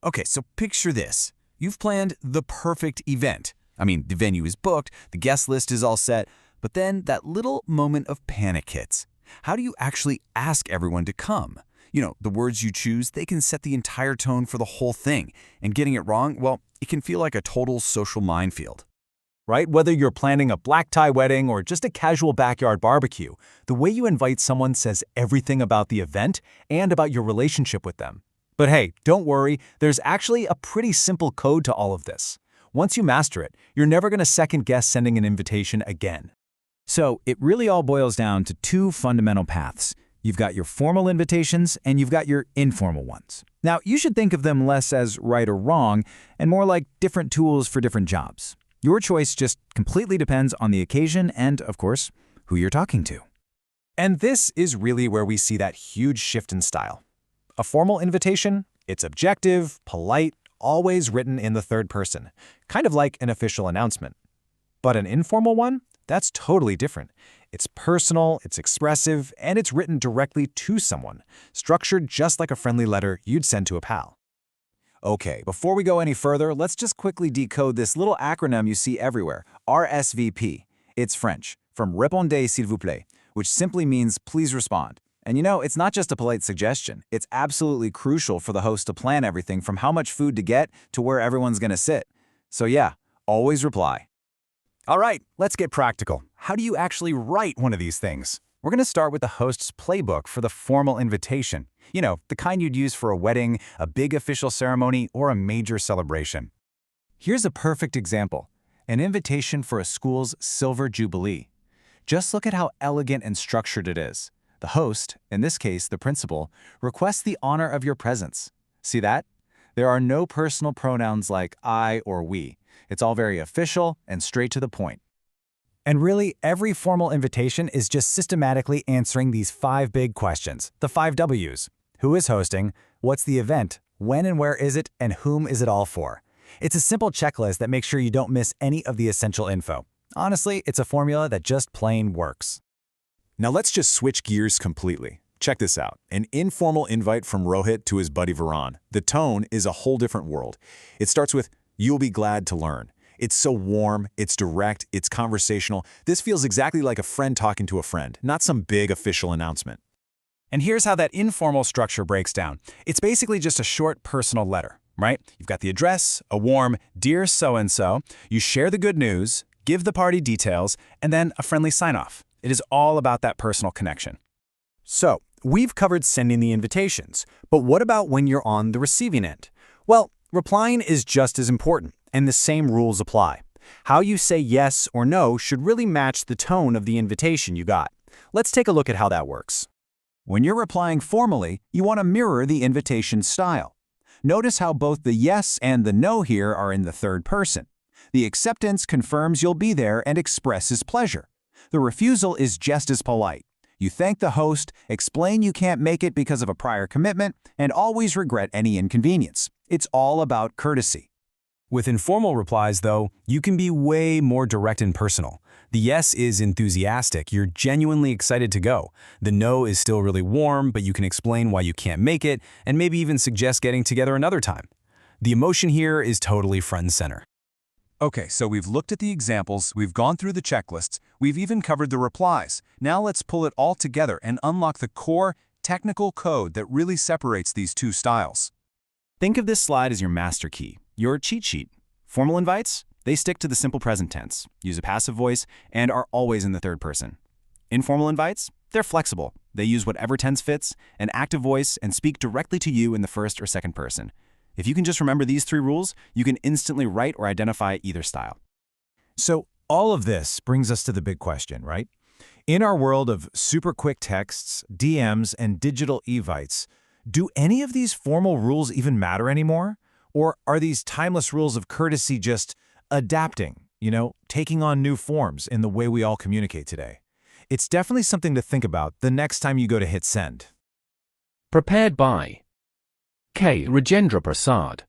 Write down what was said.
Okay, so picture this. You've planned the perfect event. I mean, the venue is booked, the guest list is all set, but then that little moment of panic hits. How do you actually ask everyone to come? The words you choose, they can set the entire tone for the whole thing. And getting it wrong, well, it can feel like a total social minefield. Right? Whether you're planning a black tie wedding or just a casual backyard barbecue, the way you invite someone says everything about the event and about your relationship with them. But hey, don't worry, there's actually a pretty simple code to all of this. Once you master it, you're never going to second-guess sending an invitation again. So it really all boils down to two fundamental paths. You've got your formal invitations and you've got your informal ones. Now, you should think of them less as right or wrong and more like different tools for different jobs. Your choice just completely depends on the occasion and, of course, who you're talking to. And this is really where we see that huge shift in style. A formal invitation, it's objective, polite, always written in the third person, kind of like an official announcement. But an informal one? That's totally different. It's personal, it's expressive, and it's written directly to someone, structured just like a friendly letter you'd send to a pal. Okay, before we go any further, let's just quickly decode this little acronym you see everywhere, RSVP. It's French, from Répondez s'il vous plaît, which simply means please respond. And it's not just a polite suggestion. It's absolutely crucial for the host to plan everything from how much food to get to where everyone's going to sit. So yeah, always reply. All right, let's get practical. How do you actually write one of these things? We're going to start with the host's playbook for the formal invitation. The kind you'd use for a wedding, a big official ceremony, or a major celebration. Here's a perfect example, an invitation for a school's Silver Jubilee. Just look at how elegant and structured it is. The host, in this case the principal, requests the honor of your presence. See that? There are no personal pronouns like I or we. It's all very official and straight to the point. And really, every formal invitation is just systematically answering these 5 big questions, the 5 W's. Who is hosting? What's the event? When and where is it? And whom is it all for? It's a simple checklist that makes sure you don't miss any of the essential info. Honestly, it's a formula that just plain works. Now let's just switch gears completely. Check this out. An informal invite from Rohit to his buddy Varan. The tone is a whole different world. It starts with, "You'll be glad to learn." It's so warm, it's direct, it's conversational. This feels exactly like a friend talking to a friend, not some big official announcement. And here's how that informal structure breaks down. It's basically just a short personal letter, right? You've got the address, a warm, "Dear so-and-so," you share the good news, give the party details, and then a friendly sign-off. It is all about that personal connection. So, we've covered sending the invitations, but what about when you're on the receiving end? Well, replying is just as important, and the same rules apply. How you say yes or no should really match the tone of the invitation you got. Let's take a look at how that works. When you're replying formally, you want to mirror the invitation style. Notice how both the yes and the no here are in the third person. The acceptance confirms you'll be there and expresses pleasure. The refusal is just as polite. You thank the host, explain you can't make it because of a prior commitment, and always regret any inconvenience. It's all about courtesy. With informal replies, though, you can be way more direct and personal. The yes is enthusiastic, you're genuinely excited to go. The no is still really warm, but you can explain why you can't make it, and maybe even suggest getting together another time. The emotion here is totally front and center. Okay, so we've looked at the examples, we've gone through the checklists, we've even covered the replies. Now let's pull it all together and unlock the core, technical code that really separates these two styles. Think of this slide as your master key, your cheat sheet. Formal invites? They stick to the simple present tense, use a passive voice, and are always in the third person. Informal invites? They're flexible. They use whatever tense fits, an active voice, and speak directly to you in the first or second person. If you can just remember these 3 rules, you can instantly write or identify either style. So all of this brings us to the big question, right? In our world of super quick texts, DMs, and digital evites, do any of these formal rules even matter anymore? Or are these timeless rules of courtesy just adapting, taking on new forms in the way we all communicate today? It's definitely something to think about the next time you go to hit send. Prepared by K. Rajendra Prasad.